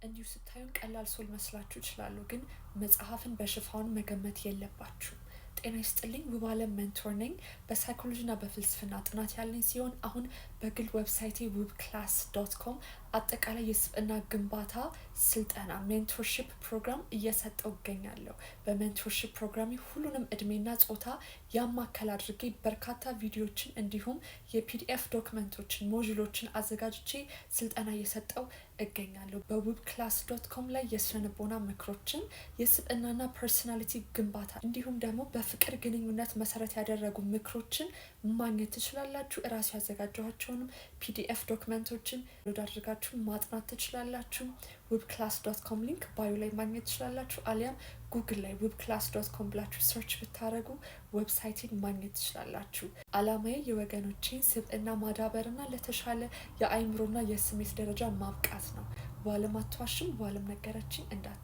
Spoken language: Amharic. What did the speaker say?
እንዲሁ ስታዩን ቀላል ሰው ሊመስላችሁ ይችላሉ፣ ግን መጽሐፍን በሽፋኑ መገመት የለባችሁም። ጤና ይስጥልኝ፣ ውብአለም ሜንቶር ነኝ። በሳይኮሎጂና በፍልስፍና ጥናት ያለኝ ሲሆን አሁን በግል ዌብሳይቴ webclass.com አጠቃላይ የስብዕና ግንባታ ስልጠና ሜንቶርሺፕ ፕሮግራም እየሰጠው እገኛለሁ። በሜንቶርሺፕ ፕሮግራም ሁሉንም እድሜና ጾታ ያማከለ አድርጌ በርካታ ቪዲዮዎችን እንዲሁም የፒዲኤፍ ዶክመንቶችን ሞጁሎችን አዘጋጅቼ ስልጠና እየሰጠው እገኛለሁ። በwebclass.com ላይ የስነልቦና ምክሮችን፣ የስብዕናና ፐርሰናሊቲ ግንባታ እንዲሁም ደግሞ በፍቅር ግንኙነት መሰረት ያደረጉ ምክሮችን ማግኘት ትችላላችሁ። እራሱ ያዘጋጀኋቸውንም ፒዲኤፍ ዶክመንቶችን ሎድ አድርጋችሁ ማጥናት ትችላላችሁ። webclass.com ሊንክ ባዮ ላይ ማግኘት ትችላላችሁ። አሊያም ጉግል ላይ webclass.com ብላችሁ ሰርች ብታረጉ ዌብሳይቴን ማግኘት ትችላላችሁ። አላማዬ የወገኖቼን ስብዕና ማዳበርና ለተሻለ የአእምሮና የስሜት ደረጃ ማብቃት ነው። በአለም አትዋሽም፣ በአለም ነገረችኝ እንዳት